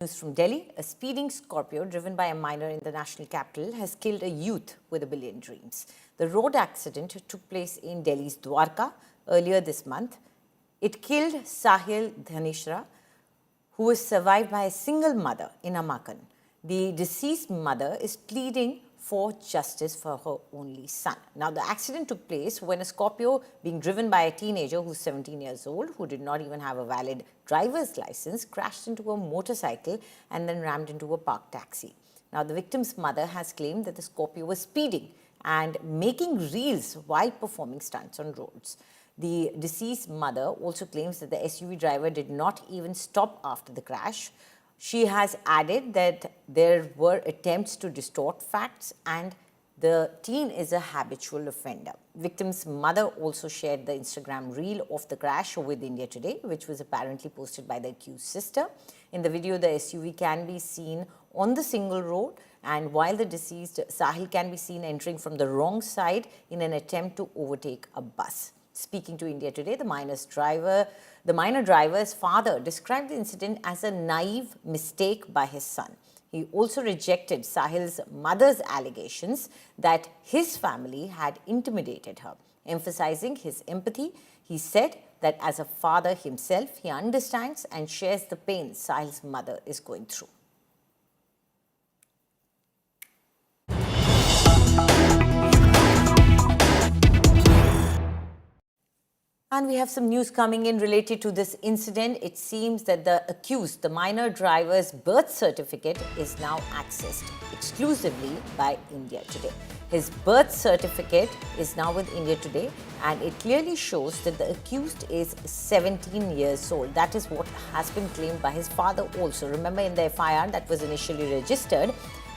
News from Delhi, a speeding Scorpio driven by a minor in the national capital has killed a youth with a billion dreams. The road accident took place in Delhi's Dwarka earlier this month. It killed Sahil Dhanishra, who was survived by a single mother in Amakan. The deceased mother is pleading for justice for her only son. Now, the accident took place when a Scorpio being driven by a teenager who's 17 years old, who did not even have a valid driver's license, crashed into a motorcycle and then rammed into a parked taxi. Now, the victim's mother has claimed that the Scorpio was speeding and making reels while performing stunts on roads. The deceased mother also claims that the SUV driver did not even stop after the crash. She has added that there were attempts to distort facts and the teen is a habitual offender. Victim's mother also shared the Instagram reel of the crash with India Today, which was apparently posted by the accused sister. In the video, the SUV can be seen on the single road, and while the deceased Sahil can be seen entering from the wrong side in an attempt to overtake a bus. Speaking to India Today, the minor driver's father described the incident as a naive mistake by his son. He also rejected Sahil's mother's allegations that his family had intimidated her. Emphasizing his empathy, he said that as a father himself, he understands and shares the pain Sahil's mother is going through. And we have some news coming in related to this incident. It seems that the accused, the minor driver's birth certificate, is now accessed exclusively by India Today. His birth certificate is now with India Today, and it clearly shows that the accused is 17 years old. That is what has been claimed by his father also. Remember, in the FIR that was initially registered,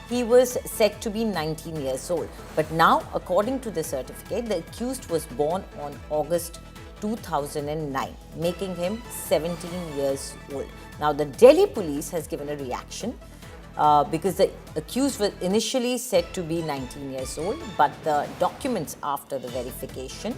he was said to be 19 years old. But now, according to the certificate, the accused was born on August 2009, making him 17 years old. Now, the Delhi police has given a reaction because the accused was initially said to be 19 years old, but the documents after the verification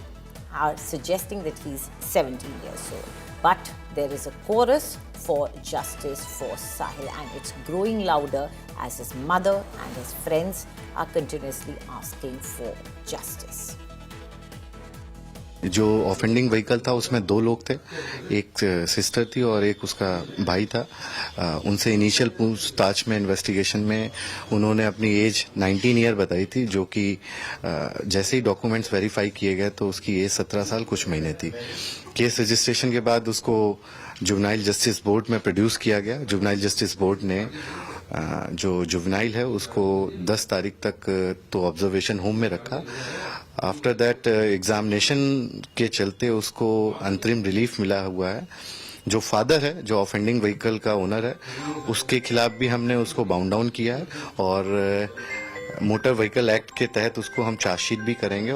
are suggesting that he's 17 years old. But there is a chorus for justice for Sahil, and it's growing louder as his mother and his friends are continuously asking for justice. जो offending vehicle था उसमें दो लोग थे, एक sister थी और एक उसका भाई था। उनसे इनिशियल पूछताछ में इन्वेस्टिगेशन में उन्होंने अपनी एज 19 ईयर बताई थी, जो कि जैसे ही डॉक्यूमेंट्स वेरीफाई किए गए तो उसकी एज 17 साल कुछ महीने थी। केस रजिस्ट्रेशन के बाद उसको जुवेनाइल जस्टिस बोर्ड में प्रोड्यूस किया गया। जुवेनाइल जस्टिस बोर्ड ने जो जुवेनाइल है उसको 10 तारीख तक तो ऑब्जर्वेशन होम में रखा। आफ्टर दैट एग्जामिनेशन के चलते उसको अंतरिम रिलीफ मिला हुआ है। जो फादर है, जो ऑफेंडिंग व्हीकल का ओनर है, उसके खिलाफ भी हमने उसको बाउंड डाउन किया है और मोटर व्हीकल एक्ट के तहत उसको हम चार्जशीट भी करेंगे।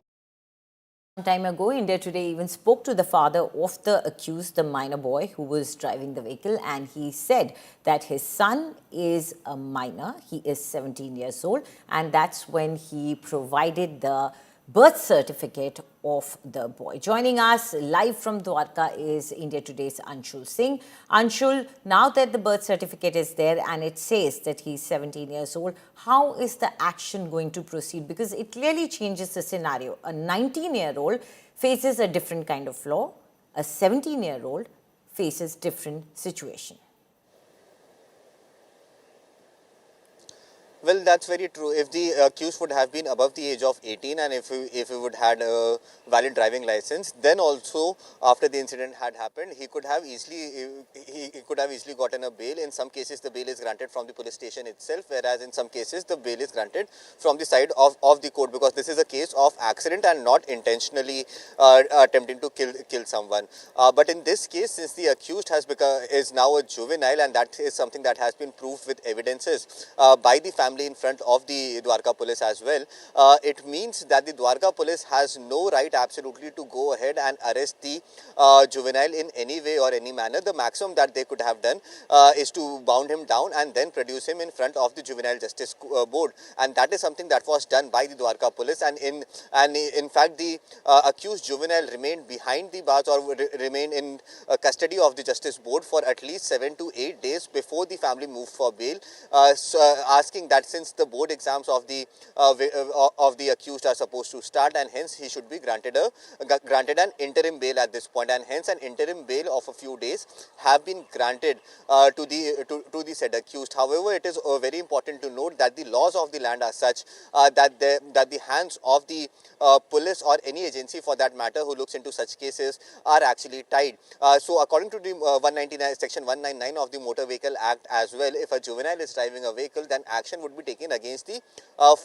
Some time ago, India Today even spoke to the father of the accused, the minor boy who was driving the vehicle, and he said that his son is a minor. He is 17 years old, and that's when he provided the birth certificate of the boy. Joining us live from Dwarka is India Today's Anshul Singh. Anshul, now that the birth certificate is there and it says that he's 17 years old, how is the action going to proceed? Because it clearly changes the scenario. A 19-year-old faces a different kind of law. A 17-year-old faces different situation. Well, that's very true. If the accused would have been above the age of 18 and if he would had a valid driving license, then also after the incident had happened, he could have easily gotten a bail. In some cases, the bail is granted from the police station itself, whereas in some cases the bail is granted from the side of the court, because this is a case of accident and not intentionally attempting to kill someone. But in this case, since the accused is now a juvenile, and that is something that has been proved with evidences by the family family in front of the Dwarka police as well, it means that the Dwarka police has no right absolutely to go ahead and arrest the juvenile in any way or any manner. The maximum that they could have done is to bound him down and then produce him in front of the Juvenile Justice Board, and that is something that was done by the Dwarka police. And in fact, the accused juvenile remained behind the bars or remained in custody of the Justice Board for at least 7 to 8 days before the family moved for bail, asking that since the board exams of the accused are supposed to start, and hence he should be granted an interim bail at this point, and hence an interim bail of a few days have been granted to the said accused. However, it is very important to note that the laws of the land are such that the hands of the police or any agency for that matter who looks into such cases are actually tied. So according to the section 199 of the Motor Vehicle Act as well, if a juvenile is driving a vehicle, then action would be taken against the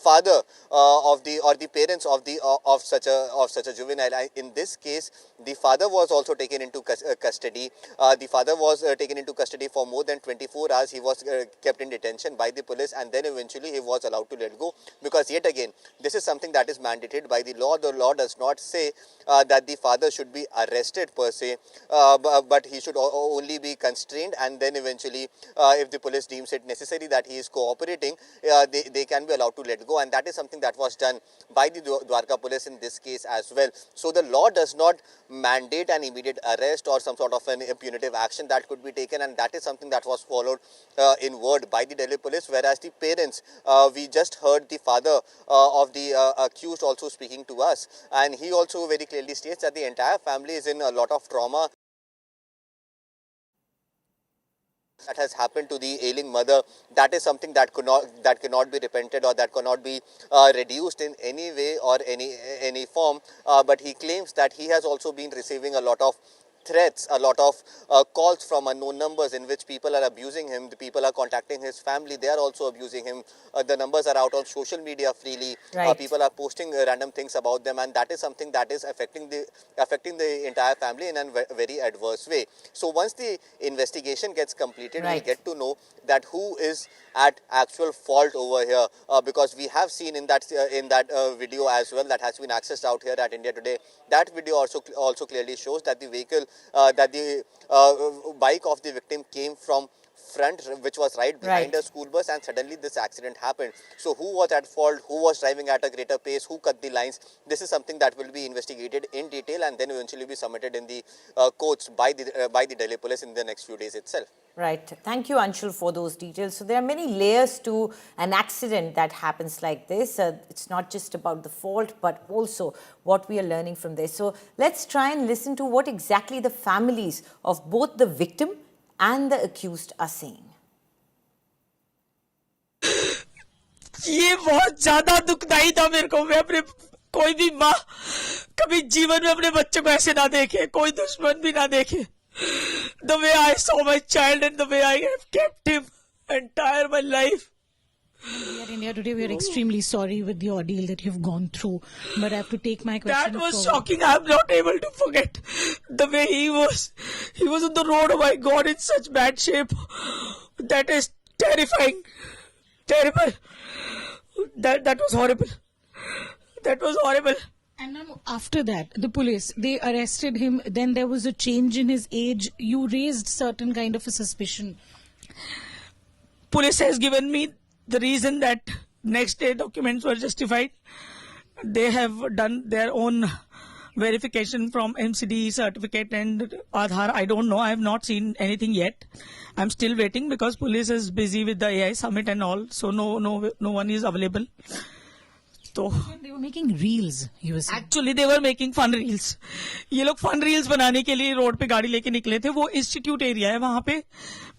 father or the parents of such a juvenile. In this case, the father was also taken into custody. The father was taken into custody for more than 24 hours. He was kept in detention by the police, and then eventually he was allowed to let go, because yet again this is something that is mandated by the law. The law does not say that the father should be arrested per se, but he should only be constrained, and then eventually if the police deems it necessary that he is cooperating, they can be allowed to let go, and that is something that was done by the Dwarka police in this case as well. So the law does not mandate an immediate arrest or some sort of an punitive action that could be taken, and that is something that was followed in word by the Delhi police. Whereas the parents, we just heard the father of the accused also speaking to us, and he also very clearly states that the entire family is in a lot of trauma that has happened to the ailing mother. That is something that cannot be repented, or that cannot be reduced in any way or any form. But he claims that he has also been receiving a lot of threats, a lot of calls from unknown numbers in which people are abusing him. The people are contacting his family, they are also abusing him. The numbers are out on social media freely. Right. People are posting random things about them, and that is something that is affecting the entire family in a very adverse way. So once the investigation gets completed, Right, we'll get to know that who is at actual fault over here, because we have seen in that video as well that has been accessed out here at India Today. That video also clearly shows that the vehicle, that the bike of the victim came from front, which was right behind Right. a school bus, and suddenly this accident happened. So who was at fault, who was driving at a greater pace, who cut the lines? This is something that will be investigated in detail and then eventually be submitted in the courts by the Delhi police in the next few days itself. Right. Thank you, Anshul, for those details. So there are many layers to an accident that happens like this. It's not just about the fault, but also what we are learning from this. So let's try and listen to what exactly the families of both the victim and the accused are saying. ये बहुत ज्यादा दुखदाई था मेरे को। मैं अपने कोई भी माँ कभी जीवन में अपने बच्चे को ऐसे ना देखे, कोई दुश्मन भी ना देखे। The way I saw my child and the way I have kept him entire my life. We at India Today, we are extremely sorry with the ordeal that you've gone through. But I have to take my question That was forward. shocking. I'm not able to forget the way he was. He was on the road. Oh my God, in such bad shape. That is terrifying. Terrible. That was horrible. That was horrible. And now after that, the police, they arrested him. Then there was a change in his age. You raised certain kind of a suspicion. Police has given me the reason that next day documents were justified. They have done their own verification from MCD certificate and Aadhaar. I don't know. I have not seen anything yet. I'm still waiting because police is busy with the AI summit and all. So no one is available. So They were making reels, you were saying. Actually they were making fun reels. ये लोग fun reels बनाने के लिए road पे गाड़ी लेके निकले थे। वो इंस्टीट्यूट एरिया है, वहां पे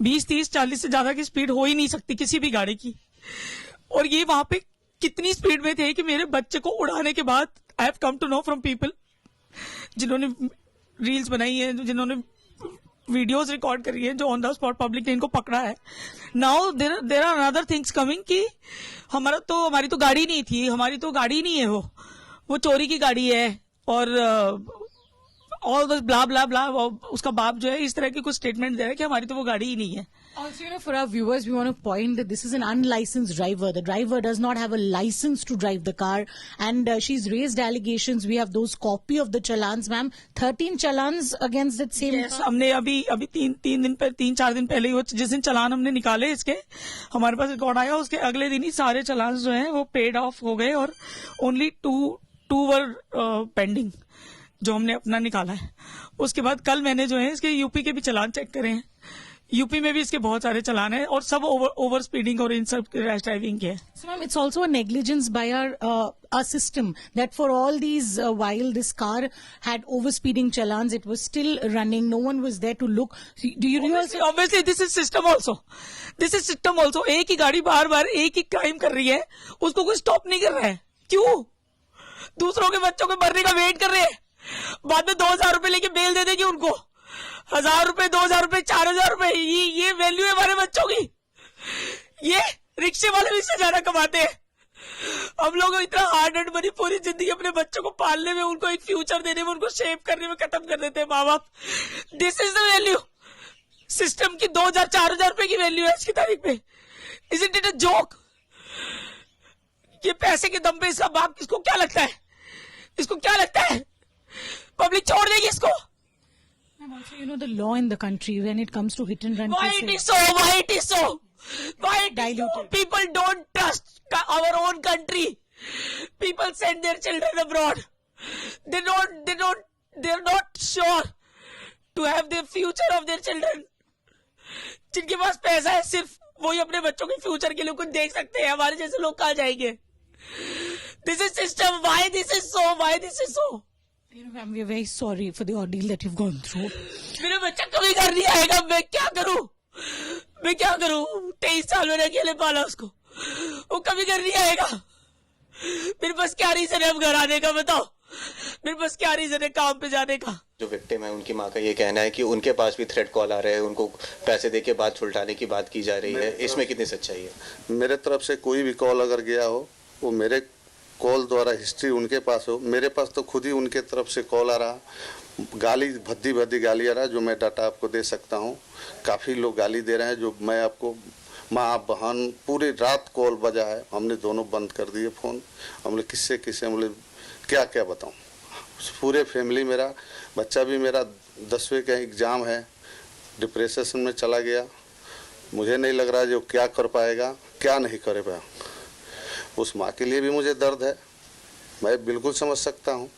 20, 30, 40 से ज्यादा की स्पीड हो ही नहीं सकती किसी भी गाड़ी की। और ये वहां पे कितनी स्पीड में थे कि मेरे बच्चे को उड़ाने के बाद I have come to know from people जिन्होंने रील्स बनाई है, जिन्होंने वीडियोस रिकॉर्ड करी है, जो ऑन द स्पॉट पब्लिक ने इनको पकड़ा है। Now there are another things coming कि हमारी तो गाड़ी नहीं थी, हमारी तो गाड़ी नहीं है, वो चोरी की गाड़ी है। ऑल दिस ब्ला ब्ला ब्ला। उसका बाप जो है इस तरह की कुछ स्टेटमेंट दे रहा है कि हमारी तो वो गाड़ी ही नहीं है। Also, for our viewers, we want to point that this is an unlicensed driver. The driver does not have a license to drive the car, and she's raised allegations. We have those copy of the challans, ma'am. 13 challans against that same Yes, car. हमने अभी 3-4 दिन पहले ही जिस दिन चलान हमने निकाले इसके, हमारे पास रिकॉर्ड आया, उसके अगले दिन ही सारे चलान जो हैं वो पेड ऑफ हो गए और ओनली टू वर पेंडिंग जो हमने अपना निकाला है। उसके बाद कल मैंने जो है इसके यूपी के भी चलान चेक करे हैं। यूपी में भी इसके बहुत सारे चलान हैं और सब ओवर स्पीडिंग और इन सब रैश ड्राइविंग के हैं। So, ma'am, it's also a negligence by our system that for all these while this car had overspeeding challans, it was still running. No one was there to look. Do you realize? Obviously, this is system also. This is system also. एक ही गाड़ी बार बार एक ही crime कर रही है, उसको कोई stop नहीं कर रहा है। क्यों? दूसरों के बच्चों के मरने का वेट कर रहे हैं, बाद में 2,000 रुपए लेके बेल दे देगी उनको। 1,000 रुपए, 2,000 रुपए, 4,000 रुपए, ये वैल्यू है हमारे बच्चों की। ये रिक्शे वाले भी इससे ज्यादा कमाते हैं। हम लोग इतना हार्ड एंड मनी पूरी जिंदगी अपने बच्चों को पालने में, उनको एक फ्यूचर देने में, उनको शेप करने में खत्म कर देते हैं माँ बाप। This is the value. System की 2,000 4,000 रुपए की वैल्यू है आज की तारीख में। Isn't it a joke? ये पैसे के दम पे इसका बाप किसको क्या लगता है? इसको क्या लगता है पब्लिक छोड़ देगी इसको? Also, the law in the country when it comes to hit and run Why cases. it is so? Why it is so? Why it is so? Diluted. People don't trust our own country. People send their children abroad. They're not sure to have the future of their children. जिनके पास पैसा है सिर्फ वही अपने बच्चों के future के लिए कुछ देख सकते हैं। हमारे जैसे लोग कहाँ जाएंगे? This is system. Why this is so? Why this is so? Ma'am, we are very sorry for the ordeal that you've gone through. मेरा बच्चा कभी घर नहीं आएगा। मैं क्या करूं? 23 साल मैंने अकेले पाला उसको, वो कभी घर नहीं आएगा। मेरे पास क्या रीजन है अब घर आने का? बताओ, मेरे पास क्या रीजन है काम पे जाने का? जो विक्टिम है उनकी माँ का ये कहना है कि उनके पास भी थ्रेट कॉल आ रहे हैं, उनको पैसे दे के बात छुलटाने की बात की जा रही है। इसमें कितनी सच्चाई है? मेरे तरफ से कोई भी कॉल अगर गया हो, वो मेरे कॉल द्वारा हिस्ट्री उनके पास हो। मेरे पास तो खुद ही उनके तरफ से कॉल आ रहा, गाली भद्दी गाली आ रहा, जो मैं डाटा आपको दे सकता हूँ। काफ़ी लोग गाली दे रहे हैं, जो मैं आपको माँ बहन पूरी रात कॉल बजा है, हमने दोनों बंद कर दिए फ़ोन। हमने किससे हमने क्या बताऊँ। पूरे फैमिली, मेरा बच्चा भी मेरा 10वीं का एग्ज़ाम है, डिप्रेशन में चला गया। मुझे नहीं लग रहा जो क्या कर पाएगा क्या नहीं कर पाएगा। उस माँ के लिए भी मुझे दर्द है, मैं बिल्कुल समझ सकता हूँ।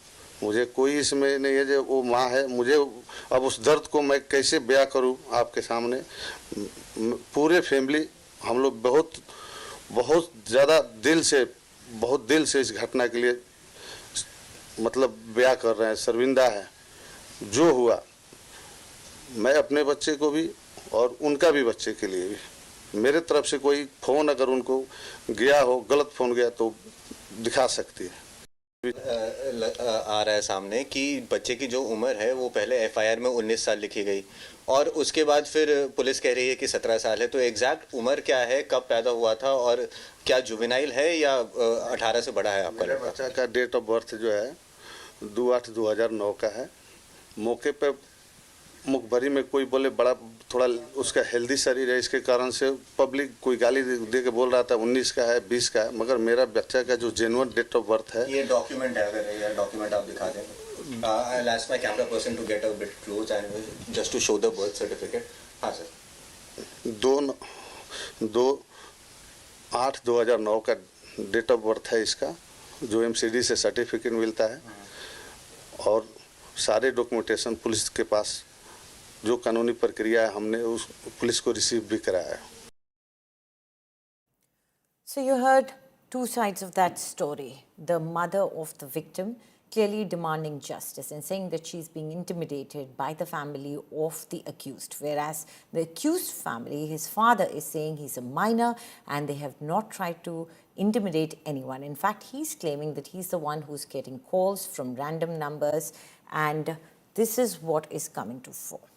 मुझे कोई इसमें नहीं है, जो वो माँ है, मुझे अब उस दर्द को मैं कैसे बयां करूँ आपके सामने। पूरे फैमिली हम लोग बहुत ज़्यादा दिल से इस घटना के लिए मतलब बयां कर रहे हैं। शर्मिंदा है जो हुआ। मैं अपने बच्चे को भी और उनका भी बच्चे के लिए भी, मेरे तरफ से कोई फ़ोन अगर उनको गया हो, गलत फ़ोन गया तो दिखा सकती है। आ रहा है सामने कि बच्चे की जो उम्र है वो पहले एफआईआर में 19 साल लिखी गई और उसके बाद फिर पुलिस कह रही है कि 17 साल है। तो एग्जैक्ट उम्र क्या है, कब पैदा हुआ था और क्या जुवेनाइल है या 18 से बड़ा है आपका मेरे लड़का? बच्चा का डेट ऑफ बर्थ जो है 2/8/2009 का है। मौके पे मुखबरी में कोई बोले बड़ा थोड़ा उसका हेल्दी शरीर है, इसके कारण से पब्लिक कोई गाली दे के बोल रहा था 19 का है 20 का है, मगर मेरा बच्चा का जो जेन्युइन डेट ऑफ बर्थ है। ये डॉक्यूमेंट है, अगर ये डॉक्यूमेंट आप दिखा दें। I'll ask my camera person to get a bit close and just to show the birth certificate. हाँ सर। 2/8/2009 का डेट ऑफ बर्थ है इसका, जो एमसीडी से सर्टिफिकेट मिलता है और सारे डॉक्यूमेंटेशन पुलिस के पास जो कानूनी प्रक्रिया है हमने उस पुलिस को रिसीव भी कराया है। So you heard two sides of that story. The mother of the victim clearly demanding justice and saying that she's being intimidated by the family of the accused, whereas the accused family, his father is saying he's a minor and they have not tried to intimidate anyone. In fact, he's claiming that he's the one who's getting calls from random numbers and this is what is coming to fore.